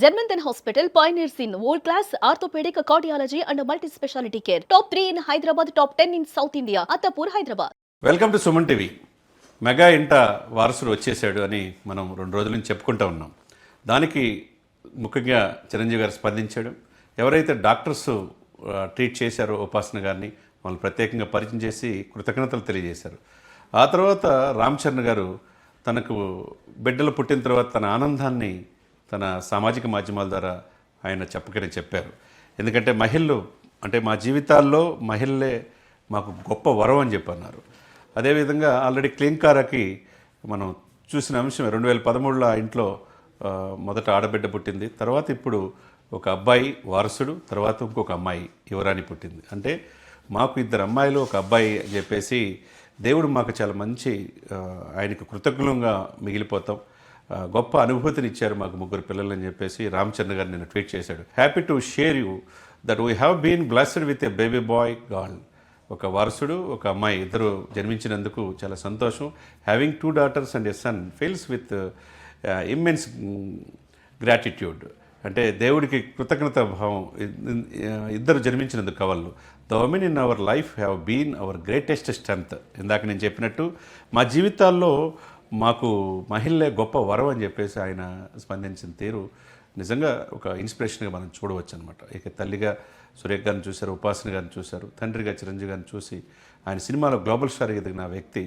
Janmanthan Hospital pioneers in world-class orthopedic, cardiology and multi-specialty care. Top 3 in Hyderabad, top 10 in South India. Attapur, Hyderabad. Welcome to Suman TV. Mega ఇంట వారసుడు వచ్చేసాడు అని మనం 2 రోజుల నుంచి చెప్పుకుంటూ ఉన్నాం. దానికి ముఖ్యంగా చిరంజీవి గారు స్పందించాడు. ఎవరైతే డాక్టర్స్ ట్రీట్ చేశారో ఉపాసన గారిని వాళ్ళు ప్రత్యేకంగా పరిచయం చేసి కృతజ్ఞతలు తెలియజేశారు. ఆ తర్వాత రామ్ చరణ్ గారు తనకు బిడ్డలు పుట్టిన తర్వాత తన ఆనందాన్ని తన సామాజిక మాధ్యమాల ద్వారా ఆయన చెప్పారు. ఎందుకంటే మహిళలు అంటే మా జీవితాల్లో మహిళలే మాకు గొప్ప వరం అని చెప్పన్నారు. అదేవిధంగా ఆల్రెడీ క్లీంకారాకి మనం చూసిన అంశం 2013లో ఆ ఇంట్లో మొదట ఆడబిడ్డ పుట్టింది. తర్వాత ఇప్పుడు ఒక అబ్బాయి వారసుడు, తర్వాత ఇంకొక అమ్మాయి యువరాణి పుట్టింది. అంటే మాకు 2 అమ్మాయిలు ఒక అబ్బాయి అని చెప్పేసి దేవుడు మాకు చాలా మంచి ఆయనకు కృతజ్ఞంగా మిగిలిపోతాం. గొప్ప అనుభూతిని ఇచ్చారు మాకు 3 పిల్లలు అని చెప్పేసి రామ్ చరణ్ గారు నిన్న ట్వీట్ చేశాడు. Happy to share you that we have been blessed with a baby boy girl. ఒక వారసుడు ఒక అమ్మాయి ఇద్దరు జన్మించినందుకు చాలా సంతోషం. Having 2 daughters and a son feels with immense gratitude. అంటే దేవుడికి కృతజ్ఞత భావం ఇద్దరు జన్మించినందుకు కవళ్ళు. The women in our life have been our greatest strength. ఇందాక నేను చెప్పినట్టు మా జీవితాల్లో మాకు మహిళలే గొప్ప వరం అని చెప్పేసి ఆయన స్పందించిన తీరు నిజంగా ఒక ఇన్స్పిరేషన్గా మనం చూడవచ్చు అనమాట. ఇక తల్లిగా సురేఖ గారిని చూశారు, ఉపాసన గారిని చూశారు, తండ్రిగా చిరంజీవి గారిని చూసి ఆయన సినిమాలో గ్లోబల్ స్టార్ ఎదిగిన వ్యక్తి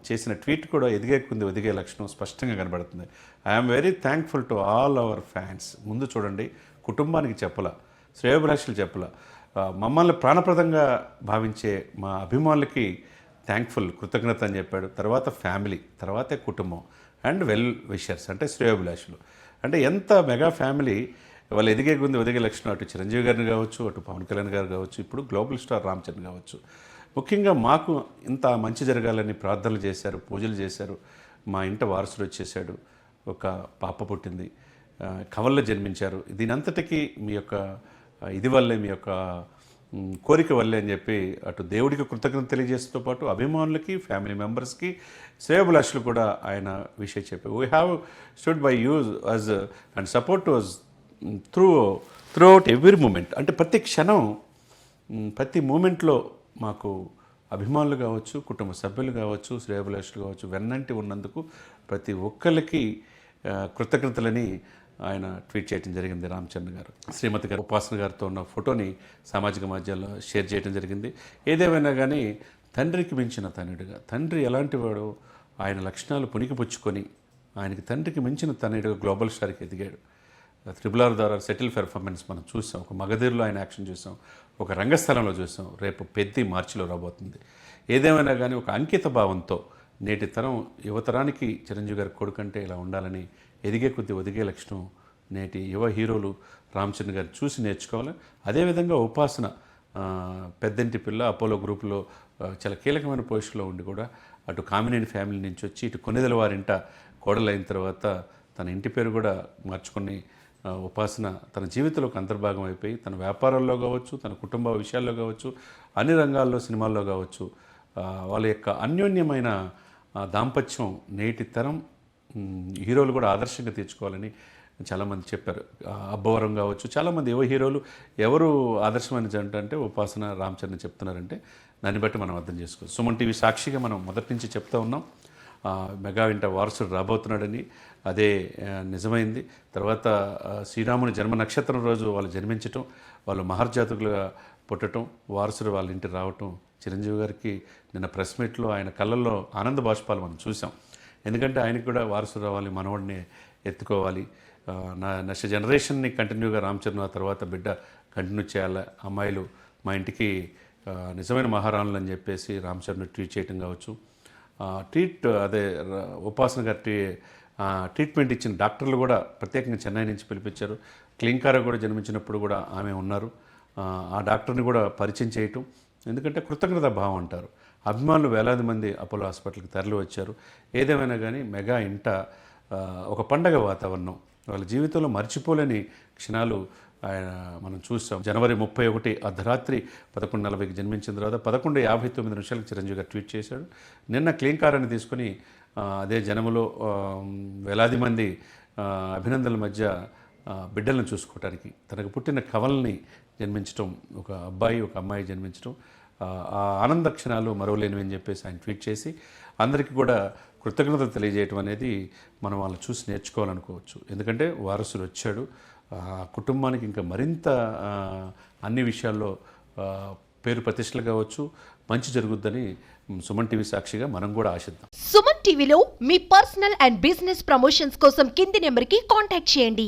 చేసిన ట్వీట్ కూడా ఎదిగే కొంది ఒదిగే లక్షణం స్పష్టంగా కనబడుతుంది. I'm very thankful to all our fans. ముందు చూడండి, కుటుంబానికి చెప్పల, శ్రేయోభిలాషులు చెప్పల, మమ్మల్ని ప్రాణప్రదంగా భావించే మా అభిమానులకి థ్యాంక్ఫుల్, కృతజ్ఞత అని చెప్పాడు. తర్వాత ఫ్యామిలీ, తర్వాతే కుటుంబం అండ్ వెల్ విషర్స్ అంటే శ్రేయోభిలాషులు. అంటే ఎంత మెగా ఫ్యామిలీ వాళ్ళు ఎదిగే గుంది ఒదిగే లక్షణం. అటు చిరంజీవి గారిని కావచ్చు, అటు పవన్ కళ్యాణ్ గారు కావచ్చు, ఇప్పుడు గ్లోబల్ స్టార్ రామ్ చరణ్ కావచ్చు. ముఖ్యంగా మాకు ఇంత మంచి జరగాలని ప్రార్థనలు చేశారు, పూజలు చేశారు. మా ఇంట వారసుడు వచ్చేసాడు, ఒక పాప పుట్టింది, కవల్లో జన్మించారు. దీనంతటికీ మీ యొక్క ఇది వల్లే, మీ యొక్క కోరిక వల్లే అని చెప్పి అటు దేవుడికి కృతజ్ఞత తెలియజేస్తూ పాటు అభిమానులకి, ఫ్యామిలీ మెంబర్స్కి, శ్రేయోభిలాషులు కూడా ఆయన విషయం చెప్పారు. We have stood by use us and support us through out every moment. అంటే ప్రతి క్షణం, ప్రతి మూమెంట్లో మాకు అభిమానులు కావచ్చు, కుటుంబ సభ్యులు కావచ్చు, శ్రేయోభిలాషులు కావచ్చు, వెన్నంటి ఉన్నందుకు ప్రతి ఒక్కరికి కృతజ్ఞతలని ఆయన ట్వీట్ చేయడం జరిగింది. రామ్ చరణ్ గారు శ్రీమతి గారు ఉపాసన గారితో ఉన్న ఫోటోని సామాజిక మాధ్యమాల్లో షేర్ చేయడం జరిగింది. ఏదేమైనా కానీ తండ్రికి మించిన తనయుడుగా, తండ్రి ఎలాంటి వాడో ఆయన లక్షణాలు పుణికిపుచ్చుకొని ఆయనకి తండ్రికి మించిన తనయుడుగా గ్లోబల్ స్టార్కి ఎదిగాడు. RRR ద్వారా సెటిల్ పెర్ఫార్మెన్స్ మనం చూసాం. ఒక మగధీరులో ఆయన యాక్షన్ చూసాం, ఒక రంగస్థలంలో చూసాం. రేపు పెద్ద మార్చిలో రాబోతుంది. ఏదేమైనా కానీ ఒక అంకిత భావంతో నేటి తరం యువతరానికి చిరంజీవి గారి కొడుకంటే ఇలా ఉండాలని ఎదిగే కొద్ది ఒదిగే లక్షణం నేటి యువ హీరోలు రామ్ చరణ్ గారు చూసి నేర్చుకోవాలి. అదేవిధంగా ఉపాసన పెద్దంటి పిల్ల అపోలో గ్రూపులో చాలా కీలకమైన పొజిషన్లో ఉండి కూడా అటు కామినేని ఫ్యామిలీ నుంచి వచ్చి ఇటు కొన్నిదల వారింట కోడలైన తర్వాత తన ఇంటి పేరు కూడా మార్చుకుని ఉపాసన తన జీవితంలోకి అంతర్భాగం అయిపోయి తన వ్యాపారాల్లో కావచ్చు, తన కుటుంబ విషయాల్లో కావచ్చు, అన్ని రంగాల్లో, సినిమాల్లో కావచ్చు వాళ్ళ యొక్క అన్యోన్యమైన దాంపత్యం నేటి తరం హీరోలు కూడా ఆదర్శంగా తీర్చుకోవాలని చాలామంది చెప్పారు. అబ్బవరం కావచ్చు, చాలామంది యువ హీరోలు ఎవరు ఆదర్శమైన జంట అంటే ఉపాసన, రామ్ చరణ్ చెప్తున్నారంటే దాన్ని బట్టి మనం అర్థం చేసుకోవచ్చు. సుమన్ టీవీ సాక్షిగా మనం మొదటి నుంచి చెప్తూ ఉన్నాం, మెగా ఇంట వారసుడు రాబోతున్నాడని. అదే నిజమైంది. తర్వాత శ్రీరాముని జన్మ నక్షత్రం రోజు వాళ్ళు జన్మించటం, వాళ్ళు మహర్జాతకులుగా పుట్టడం, వారసుడు వాళ్ళ ఇంటి రావటం, చిరంజీవి గారికి నిన్న ప్రెస్ మీట్లో ఆయన కళ్ళల్లో ఆనంద బాష్పాలు మనం చూసాం. ఎందుకంటే ఆయనకు కూడా వారసుడు రావాలి, మనవడిని ఎత్తుకోవాలి, నా నెక్స్ట్ జనరేషన్ని కంటిన్యూగా రామ్ చరణ్ ఆ తర్వాత బిడ్డ కంటిన్యూ చేయాలి, అమ్మాయిలు మా ఇంటికి నిజమైన మహారాణులు అని చెప్పేసి రామ్ చరణ్ ట్వీట్ చేయటం కావచ్చు. అదే ఉపాసన గారి ట్రీట్మెంట్ ఇచ్చిన డాక్టర్లు కూడా ప్రత్యేకంగా చెన్నై నుంచి పిలిపించారు. క్లీంకారా కూడా జన్మించినప్పుడు కూడా ఆమె ఉన్నారు. ఆ డాక్టర్ని కూడా పరిచయం చేయటం, ఎందుకంటే కృతజ్ఞత భావం అంటారు. అభిమానులు వేలాది మంది అపోలో హాస్పిటల్కి తరలి వచ్చారు. ఏదేమైనా కానీ మెగా ఇంట ఒక పండగ వాతావరణం, వాళ్ళ జీవితంలో మర్చిపోలేని క్షణాలు ఆయన మనం చూసాం. జనవరి 31 అర్ధరాత్రి 11:40కి జన్మించిన తర్వాత 11:59 చిరంజీవి గారు ట్వీట్ చేశాడు. నిన్న క్లీంకారాన్ని తీసుకొని అదే జనములో వేలాది మంది అభినందనల మధ్య బిడ్డలను చూసుకోవటానికి తనకు పుట్టిన కవల్ని జన్మించడం, ఒక అబ్బాయి ఒక అమ్మాయి జన్మించడం, ఆ ఆనంద క్షణాలు మరవలేనివి అని చెప్పేసి ఆయన ట్వీట్ చేసి అందరికీ కూడా కృతజ్ఞతలు తెలియజేయటం అనేది మనం వాళ్ళని చూసి నేర్చుకోవాలనుకోవచ్చు. ఎందుకంటే వారసుడు వచ్చాడు, ఆ కుటుంబానికి ఇంకా మరింత అన్ని విషయాల్లో పేరు ప్రతిష్టలు కావచ్చు, మంచి జరుగుద్దని సుమన్ టీవీ సాక్షిగా మనం కూడా ఆశిద్దాం. సుమన్ టీవీలో మీ పర్సనల్ అండ్ బిజినెస్ ప్రమోషన్స్ కోసం కింది నెంబర్కి కాంటాక్ట్ చేయండి.